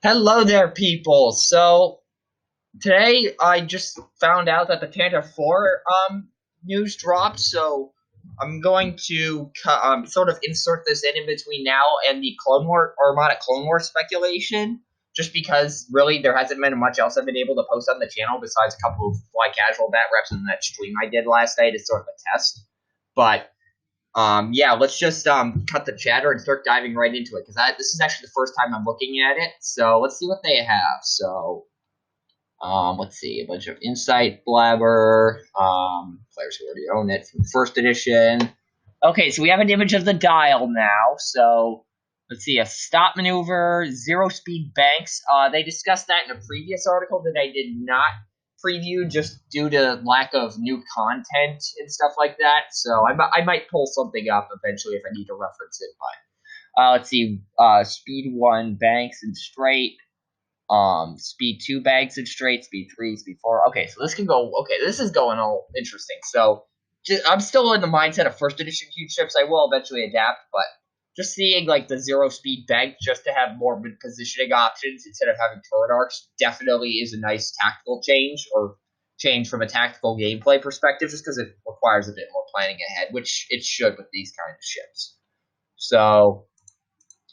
Hello there, people. So today I just found out that the Tantive IV news dropped. So I'm going to sort of insert this in between now and the Clone War Armada Clone Wars speculation, just because really there hasn't been much else I've been able to post on the channel besides a couple of fly casual bat reps and that stream I did last night as sort of a test. But yeah, let's just cut the chatter and start diving right into it because this is actually the first time I'm looking at it. So let's see what they have. So let's see, a bunch of insight blabber, players who already own it from first edition. Okay, so we have an image of the dial now. So let's see, a stop maneuver, zero speed banks. They discussed that in a previous article that I did not preview just due to lack of new content and stuff like that. So I might pull something up eventually if I need to reference it. But let's see, speed 1 banks and straight, speed 2 banks and straight, speed 3, speed 4. Okay, so this can go. Okay, this is going all interesting. So I'm still in the mindset of first edition huge ships. I will eventually adapt, but just seeing like the zero speed bank just to have more positioning options instead of having turret arcs definitely is a nice tactical change, or change from a tactical gameplay perspective, just because it requires a bit more planning ahead, which it should with these kind of ships. So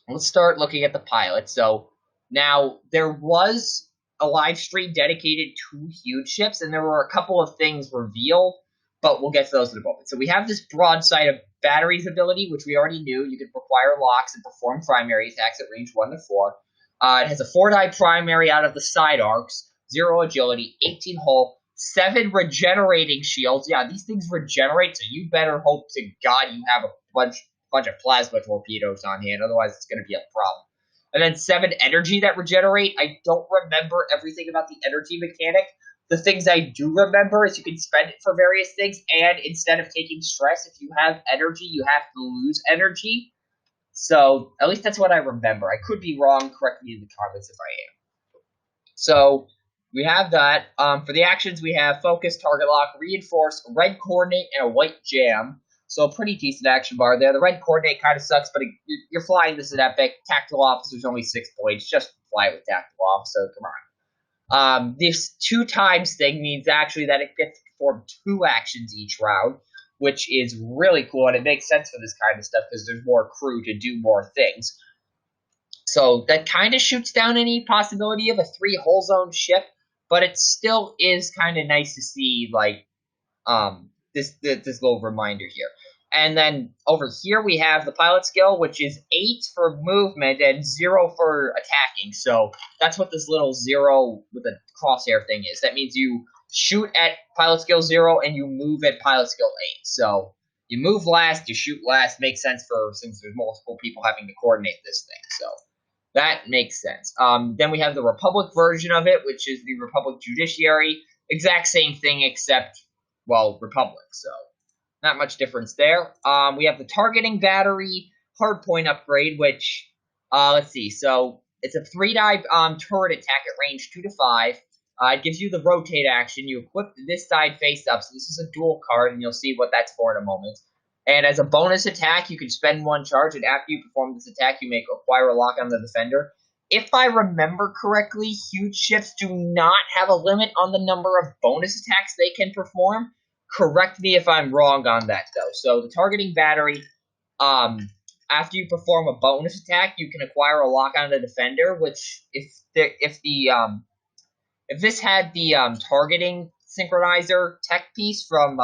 let's start looking at the pilot. So now there was a live stream dedicated to huge ships, and there were a couple of things revealed, but we'll get to those in a moment. So we have this broadside of batteries ability, which we already knew. You could require locks and perform primary attacks at range 1 to 4. It has a 4-die primary out of the side arcs, 0 agility, 18 hull, 7 regenerating shields. Yeah, these things regenerate, so you better hope to God you have a bunch of plasma torpedoes on hand, otherwise it's going to be a problem. And then 7 energy that regenerate. I don't remember everything about the energy mechanic. The things I do remember is you can spend it for various things, and instead of taking stress, if you have energy, you have to lose energy. So, at least that's what I remember. I could be wrong. Correct me in the comments if I am. So, we have that. For the actions, we have Focus, Target Lock, Reinforce, Red Coordinate, and a White Jam. So, a pretty decent action bar there. The Red Coordinate kind of sucks, but you're flying this at Epic. Tactical Officer's only 6 points. Just fly with Tactical Officer. Come on. This 2 times thing means actually that it gets to perform 2 actions each round, which is really cool, and it makes sense for this kind of stuff because there's more crew to do more things. So that kind of shoots down any possibility of a 3-hull zone ship, but it still is kind of nice to see, like, this little reminder here. And then over here we have the pilot skill, which is 8 for movement and 0 for attacking. So that's what this little 0 with a crosshair thing is. That means you shoot at pilot skill 0 and you move at pilot skill 8. So you move last, you shoot last. Makes sense since there's multiple people having to coordinate this thing. So that makes sense. Then we have the Republic version of it, which is the Republic Judiciary. Exact same thing except, well, Republic. So not much difference there. We have the targeting battery hardpoint upgrade, which, let's see. So it's a 3-die turret attack at range 2 to 5. It gives you the rotate action. You equip this side face up. So this is a dual card, and you'll see what that's for in a moment. And as a bonus attack, you can spend 1 charge, and after you perform this attack, you may acquire a lock on the defender. If I remember correctly, huge ships do not have a limit on the number of bonus attacks they can perform. Correct me if I'm wrong on that, though. So the targeting battery, after you perform a bonus attack, you can acquire a lock on the defender. Which, if this had the targeting synchronizer tech piece from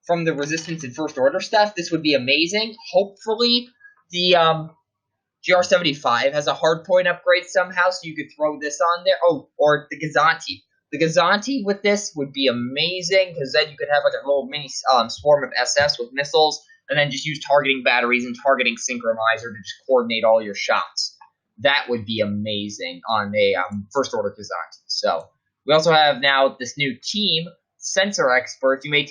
the Resistance and First Order stuff, this would be amazing. Hopefully, the GR75 has a hardpoint upgrade somehow, so you could throw this on there. Oh, or the Gazanti. The Gazanti with this would be amazing, because then you could have like a little mini swarm of SS with missiles, and then just use targeting batteries and targeting synchronizer to just coordinate all your shots. That would be amazing on a First Order Gazanti. So we also have now this new team, Sensor Expert. You may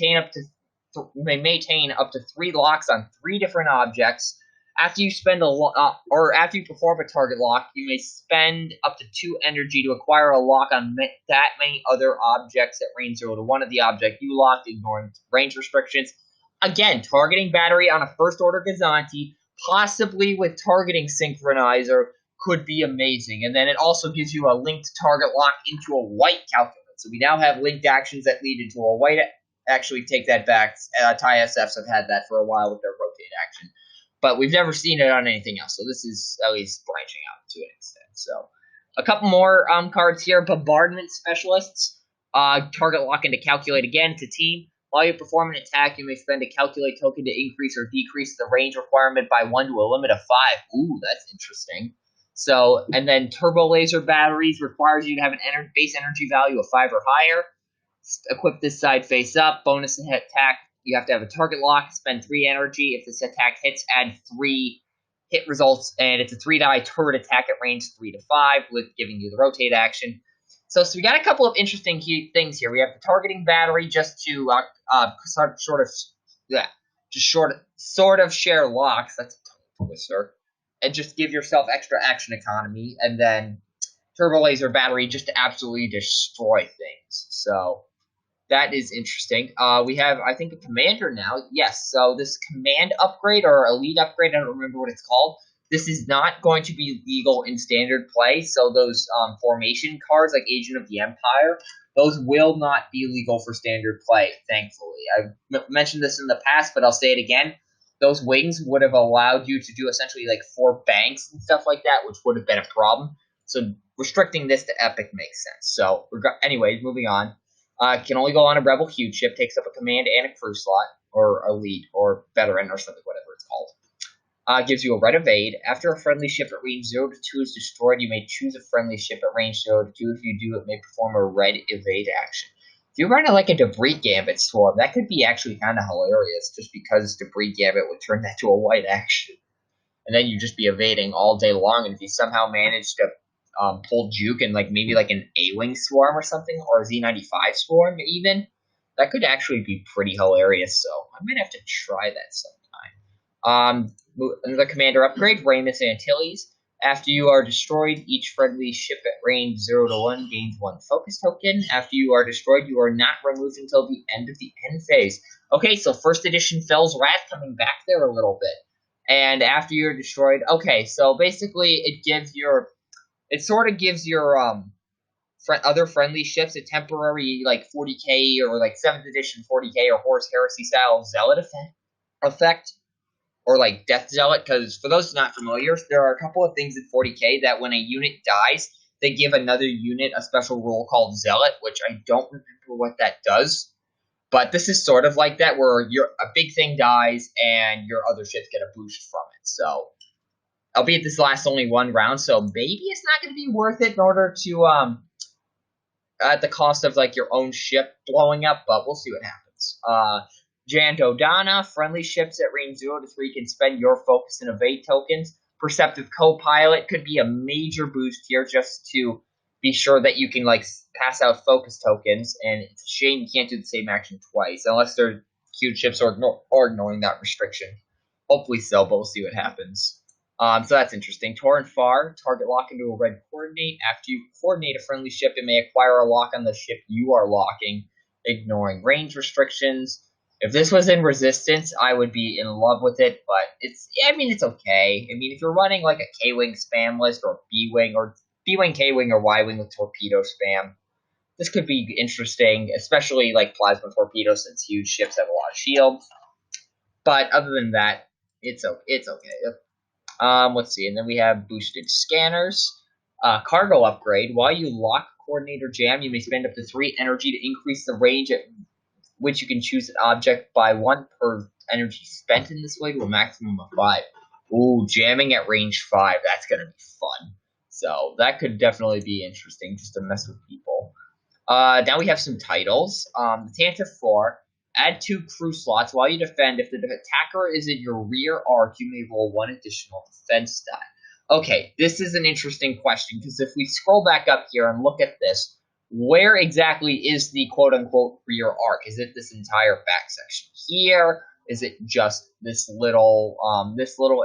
maintain up to 3 locks on 3 different objects. After you spend after you perform a target lock, you may spend up to 2 energy to acquire a lock on that many other objects at range 0 to 1 of the object you locked, ignoring range restrictions. Again, targeting battery on a First Order Gazanti, possibly with targeting synchronizer, could be amazing. And then it also gives you a linked target lock into a white calculator. So we now have linked actions that lead into a white. Actually, take that back. TIE SFs have had that for a while with their rotate action, but we've never seen it on anything else. So this is at least branching out to an extent. So a couple more cards here. Bombardment Specialists. Target lock into calculate again to team. While you perform an attack, you may spend a calculate token to increase or decrease the range requirement by 1 to a limit of 5. Ooh, that's interesting. So, and then Turbo Laser Batteries requires you to have an base energy value of 5 or higher. Equip this side face up. Bonus attack, you have to have a target lock. Spend 3 energy. If this attack hits, add 3 hit results. And it's a 3-die turret attack at range 3 to 5 with giving you the rotate action. So we got a couple of interesting things here. We have the targeting battery just to sort of share locks. That's a tongue twister. And just give yourself extra action economy. And then Turbo Laser Battery just to absolutely destroy things. So that is interesting. We have, I think, a commander now. Yes, so this command upgrade or elite upgrade, I don't remember what it's called. This is not going to be legal in standard play, so those formation cards like Agent of the Empire, those will not be legal for standard play, thankfully. I've mentioned this in the past, but I'll say it again. Those wings would have allowed you to do essentially like 4 banks and stuff like that, which would have been a problem. So restricting this to Epic makes sense. So anyways, moving on. Can only go on a Rebel huge ship, takes up a command and a crew slot, or elite, or veteran, or something, whatever it's called. Gives you a red evade. After a friendly ship at range 0 to 2 is destroyed, you may choose a friendly ship at range 0 to 2. If you do, it may perform a red evade action. If you're running like a Debris Gambit Swarm, that could be actually kind of hilarious, just because Debris Gambit would turn that to a white action. And then you'd just be evading all day long, and if you somehow manage to pull Juke and like maybe like an A-Wing Swarm or something, or a Z-95 Swarm even, that could actually be pretty hilarious, so I might have to try that sometime. Another commander upgrade, Ramus Antilles. After you are destroyed, each friendly ship at range 0 to 1 gains 1 focus token. After you are destroyed, you are not removed until the end of the end phase. Okay, so first edition Fel's Wrath coming back there a little bit. And after you're destroyed, okay, so basically it sort of gives your other friendly ships a temporary like 40k or like 7th edition 40k or Horus Heresy style Zealot effect. Or like Death Zealot, because for those not familiar, there are a couple of things in 40k that when a unit dies, they give another unit a special role called Zealot, which I don't remember what that does. But this is sort of like that, where a big thing dies and your other ships get a boost from it. So, albeit this lasts only 1 round, so maybe it's not going to be worth it in order to, at the cost of like your own ship blowing up, but we'll see what happens. Jan Dodana, friendly ships at range 0 to 3 can spend your focus and evade tokens. Perceptive Co-Pilot could be a major boost here just to be sure that you can like pass out focus tokens, and it's a shame you can't do the same action twice, unless they're huge ships or ignoring that restriction. Hopefully so, but we'll see what happens. So that's interesting. Torrent Far, target lock into a red coordinate. After you coordinate a friendly ship, it may acquire a lock on the ship you are locking, ignoring range restrictions. If this was in Resistance, I would be in love with it, but it's okay. I mean, if you're running like a K-Wing spam list or B-Wing or B-Wing, K-Wing, or Y-Wing with torpedo spam, this could be interesting, especially like plasma torpedoes since huge ships have a lot of shield. But other than that, it's okay. Let's see, and then we have boosted scanners. Cargo upgrade. While you lock Coordinator Jam, you may spend up to 3 energy to increase the range at which you can choose an object by 1 per energy spent in this way to a maximum of 5. Ooh, jamming at range 5. That's going to be fun. So that could definitely be interesting just to mess with people. Now we have some titles. The Tantive IV. Add 2 crew slots while you defend. If the attacker is in your rear arc, you may roll 1 additional defense die. Okay, this is an interesting question, because if we scroll back up here and look at this, where exactly is the quote-unquote rear arc? Is it this entire back section here? Is it just this little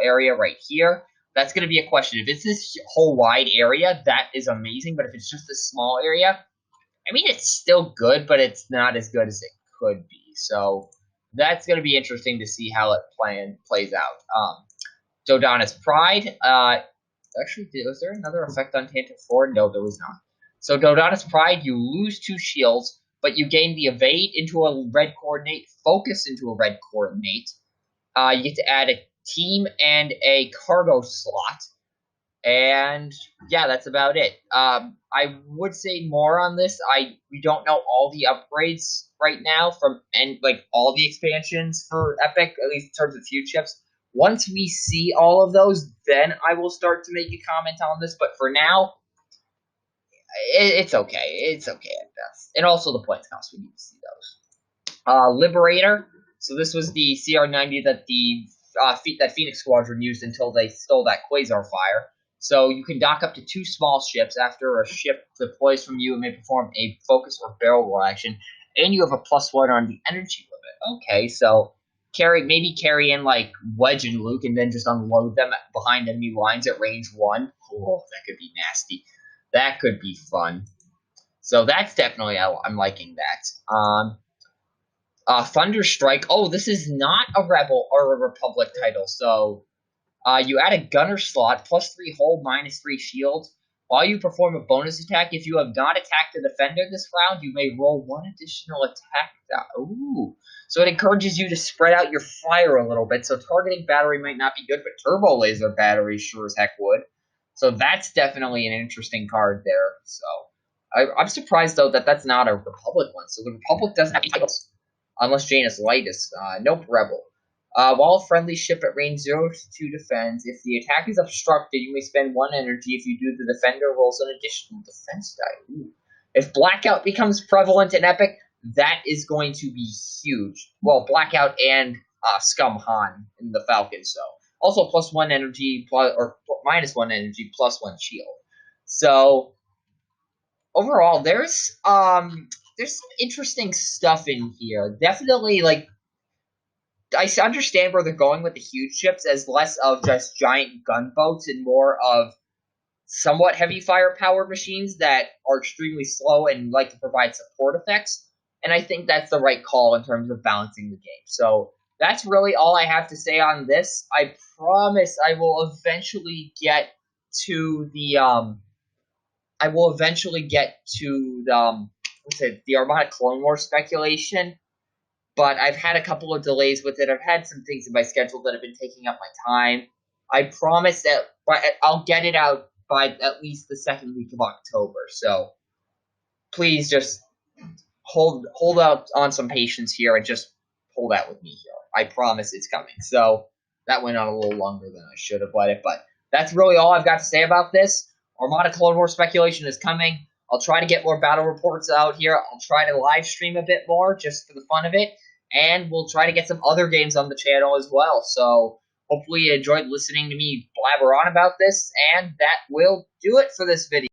area right here? That's going to be a question. If it's this whole wide area, that is amazing. But if it's just this small area, I mean, it's still good, but it's not as good as it could be. So that's going to be interesting to see how it plays out. Dodana's Pride. Actually, was there another effect on Tantive IV? No, there was not. So Dodonna's Pride, you lose 2 shields, but you gain the Evade into a red coordinate, Focus into a red coordinate. You get to add a team and a cargo slot. And yeah, that's about it. I would say more on this. We don't know all the upgrades right now from like all the expansions for Epic, at least in terms of feud ships. Once we see all of those, then I will start to make a comment on this. But for now, it's okay. It's okay at best. And also the points cost. We need to see those. Liberator. So this was the CR90 that that Phoenix Squadron used until they stole that Quasar Fire. So you can dock up to 2 small ships after a ship deploys from you and may perform a focus or barrel roll action, and you have a +1 on the energy limit. Okay, so maybe carry in like Wedge and Luke, and then just unload them behind enemy lines at range 1. Oh, that could be nasty. That could be fun. So that's definitely I'm liking that. Thunderstrike. Oh, this is not a Rebel or a Republic title, so you add a gunner slot, +3 hold, -3 shield. While you perform a bonus attack, if you have not attacked a defender this round, you may roll 1 additional attack die. Ooh. So it encourages you to spread out your fire a little bit. So targeting battery might not be good, but turbo laser battery sure as heck would. So that's definitely an interesting card there. So I'm surprised, though, that that's not a Republic one. So the Republic doesn't have any titles. Unless Janus Light is, nope, Rebel. While a friendly ship at range 0 to 2 defends, if the attack is obstructed, you may spend 1 energy. If you do, the defender rolls an additional defense die. Ooh. If Blackout becomes prevalent in Epic, that is going to be huge. Well, Blackout and Scum Han in the Falcon, so. Also +1 energy, or -1 energy, +1 shield. So, overall, there's some interesting stuff in here. Definitely, like, I understand where they're going with the huge ships as less of just giant gunboats and more of somewhat heavy firepower machines that are extremely slow and like to provide support effects. And I think that's the right call in terms of balancing the game. So that's really all I have to say on this. I promise I will eventually get to the the Armada Clone Wars speculation. But I've had a couple of delays with it. I've had some things in my schedule that have been taking up my time. I promise that I'll get it out by at least the second week of October. So please just hold out on some patience here and just hold out with me here. I promise it's coming. So that went on a little longer than I should have let it. But that's really all I've got to say about this. Armada Clone Wars speculation is coming. I'll try to get more battle reports out here. I'll try to live stream a bit more just for the fun of it. And we'll try to get some other games on the channel as well. So hopefully you enjoyed listening to me blabber on about this. And that will do it for this video.